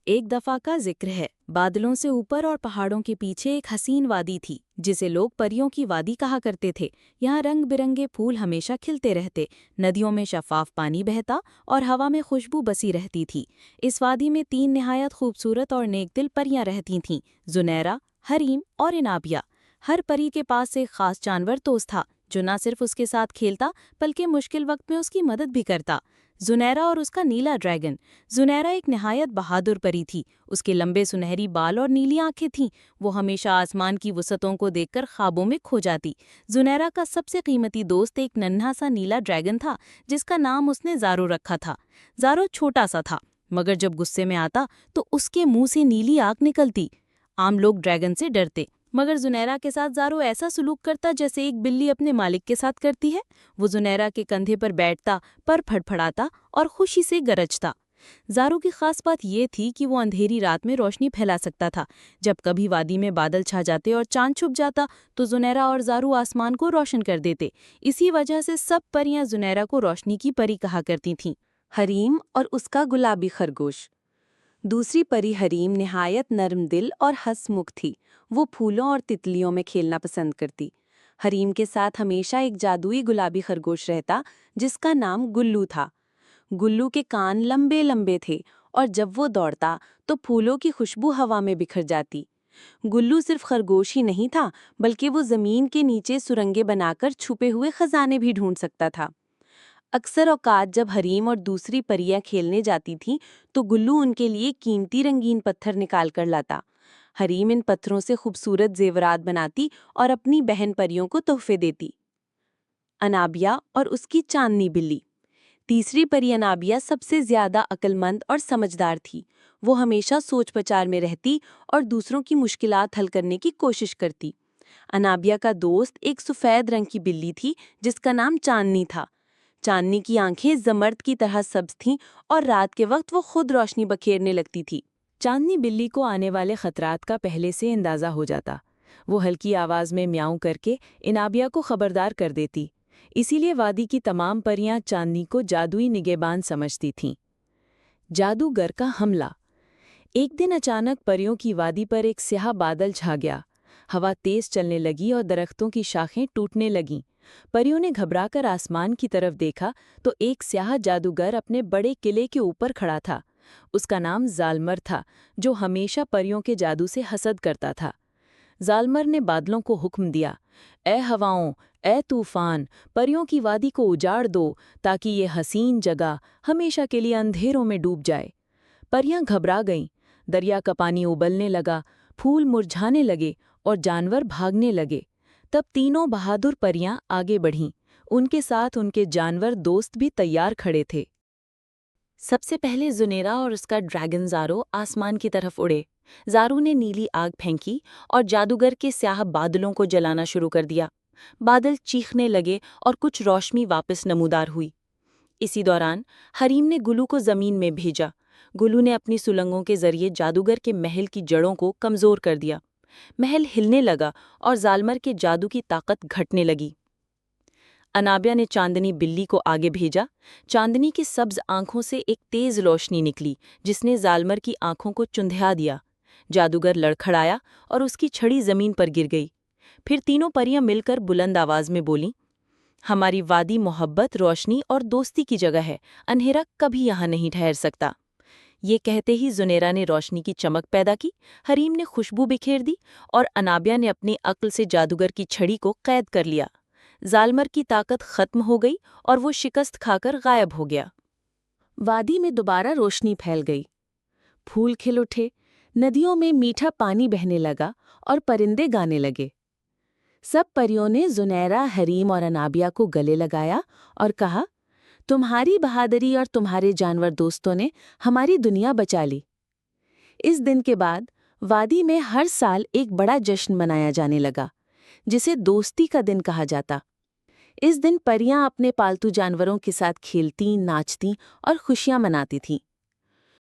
ایک دفعہ کا ذکر ہے، بادلوں سے اوپر اور پہاڑوں کے پیچھے ایک حسین وادی تھی جسے لوگ پریوں کی وادی کہا کرتے تھے۔ یہاں رنگ برنگے پھول ہمیشہ کھلتے رہتے، ندیوں میں شفاف پانی بہتا اور ہوا میں خوشبو بسی رہتی تھی۔ اس وادی میں 3 نہایت خوبصورت اور نیک دل پریاں رہتی تھیں، زنیرہ، حریم اور عنابیہ۔ ہر پری کے پاس ایک خاص جانور دوست تھا جو نہ صرف اس کے ساتھ کھیلتا بلکہ مشکل وقت میں اس کی مدد بھی کرتا۔ زنیرہ اور اس کا نیلا ڈریگن۔ زنیرہ ایک نہایت بہادر پری تھی، اس کے لمبے سنہری بال اور نیلی آنکھیں تھیں، وہ ہمیشہ آسمان کی وسعتوں کو دیکھ کر خوابوں میں کھو جاتی۔ زنیرہ کا سب سے قیمتی دوست ایک ننھا سا نیلا ڈریگن تھا جس کا نام اس نے زارو رکھا تھا۔ زارو چھوٹا سا تھا مگر جب غصے میں آتا تو اس کے منہ سے نیلی آگ نکلتی۔ عام لوگ ڈریگن سے ڈرتے مگر زنیرہ کے ساتھ زارو ایسا سلوک کرتا جیسے ایک بلی اپنے مالک کے ساتھ کرتی ہے۔ وہ زنیرہ کے کندھے پر بیٹھتا، پر پھڑپھڑاتا اور خوشی سے گرجتا۔ زارو کی خاص بات یہ تھی کہ وہ اندھیری رات میں روشنی پھیلا سکتا تھا۔ جب کبھی وادی میں بادل چھا جاتے اور چاند چھپ جاتا تو زنیرہ اور زارو آسمان کو روشن کر دیتے۔ اسی وجہ سے سب پریاں زنیرہ کو روشنی کی پری کہا کرتی تھیں۔ حریم اور اس کا گلابی خرگوش۔ دوسری پری حریم نہایت نرم دل اور ہنس مکھ تھی، وہ پھولوں اور تتلیوں میں کھیلنا پسند کرتی۔ حریم کے ساتھ ہمیشہ ایک جادوئی گلابی خرگوش رہتا جس کا نام گلو تھا۔ گلو کے کان لمبے لمبے تھے اور جب وہ دوڑتا تو پھولوں کی خوشبو ہوا میں بکھر جاتی۔ گلو صرف خرگوش ہی نہیں تھا بلکہ وہ زمین کے نیچے سرنگیں بنا کر چھپے ہوئے خزانے بھی ڈھونڈ سکتا تھا۔ اکثر اوقات جب حریم اور دوسری پریاں کھیلنے جاتی تھیں تو گلو ان کے لیے قیمتی رنگین پتھر نکال کر لاتا۔ حریم ان پتھروں سے خوبصورت زیورات بناتی اور اپنی بہن پریوں کو تحفے دیتی۔ عنابیہ اور اس کی چاندنی بلی۔ تیسری پری عنابیہ سب سے زیادہ عقل مند اور سمجھدار تھی، وہ ہمیشہ سوچ پچار میں رہتی اور دوسروں کی مشکلات حل کرنے کی کوشش کرتی۔ عنابیہ کا دوست ایک سفید رنگ کی بلی تھی جس کا نام چاندنی تھا۔ چاندنی کی آنکھیں زمرد کی طرح سبز تھیں اور رات کے وقت وہ خود روشنی بکھیرنے لگتی تھی۔ چاندنی بلی کو آنے والے خطرات کا پہلے سے اندازہ ہو جاتا، وہ ہلکی آواز میں میاؤں کر کے عنابیہ کو خبردار کر دیتی۔ اسی لیے وادی کی تمام پریاں چاندنی کو جادوئی نگہبان سمجھتی تھیں۔ جادوگر کا حملہ۔ ایک دن اچانک پریوں کی وادی پر ایک سیاہ بادل چھا گیا، ہوا تیز چلنے لگی اور درختوں کی شاخیں ٹوٹنے لگیں۔ پریوں نے گھبرا کر آسمان کی طرف دیکھا تو ایک سیاہ جادوگر اپنے بڑے قلعے کے اوپر کھڑا تھا۔ اس کا نام زالمر تھا، جو ہمیشہ پریوں کے جادو سے حسد کرتا تھا۔ زالمر نے بادلوں کو حکم دیا، اے ہواؤں، اے طوفان، پریوں کی وادی کو اجاڑ دو تاکہ یہ حسین جگہ ہمیشہ کے لیے اندھیروں میں ڈوب جائے۔ پریاں گھبرا گئیں، دریا کا پانی ابلنے لگا، پھول مرجھانے لگے اور جانور بھاگنے لگے۔ تب تینوں بہادر پریاں آگے بڑھیں، ان کے ساتھ ان کے جانور دوست بھی تیار کھڑے تھے۔ سب سے پہلے زنیرہ اور اس کا ڈریگن زارو آسمان کی طرف اڑے۔ زارو نے نیلی آگ پھینکی اور جادوگر کے سیاہ بادلوں کو جلانا شروع کر دیا۔ بادل چیخنے لگے اور کچھ روشنی واپس نمودار ہوئی۔ اسی دوران حریم نے گلو کو زمین میں بھیجا۔ گلو نے اپنی سلنگوں کے ذریعے جادوگر کے محل کی جڑوں کو کمزور کر دیا۔ محل ہلنے لگا اور زالمر کے جادو کی طاقت گھٹنے لگی۔ عنابیہ نے چاندنی بلی کو آگے بھیجا۔ چاندنی کی سبز آنکھوں سے ایک تیز روشنی نکلی جس نے زالمر کی آنکھوں کو چندھیا دیا۔ جادوگر لڑکھڑایا اور اس کی چھڑی زمین پر گر گئی۔ پھر تینوں پریاں مل کر بلند آواز میں بولیں، ہماری وادی محبت، روشنی اور دوستی کی جگہ ہے، اندھیرا کبھی یہاں نہیں ٹھہر سکتا۔ یہ کہتے ہی زنیرہ نے روشنی کی چمک پیدا کی، حریم نے خوشبو بکھیر دی اور عنابیہ نے اپنی عقل سے جادوگر کی چھڑی کو قید کر لیا۔ زالمر کی طاقت ختم ہو گئی اور وہ شکست کھا کر غائب ہو گیا۔ وادی میں دوبارہ روشنی پھیل گئی، پھول کھل اٹھے، ندیوں میں میٹھا پانی بہنے لگا اور پرندے گانے لگے۔ سب پریوں نے زنیرہ، حریم اور عنابیہ کو گلے لگایا اور کہا، تمہاری بہادری اور تمہارے جانور دوستوں نے ہماری دنیا بچا لی۔ اس دن کے بعد وادی میں ہر سال ایک بڑا جشن منایا جانے لگا جسے دوستی کا دن کہا جاتا۔ اس دن پریاں اپنے پالتو جانوروں کے ساتھ کھیلتیں، ناچتیں اور خوشیاں مناتی تھیں۔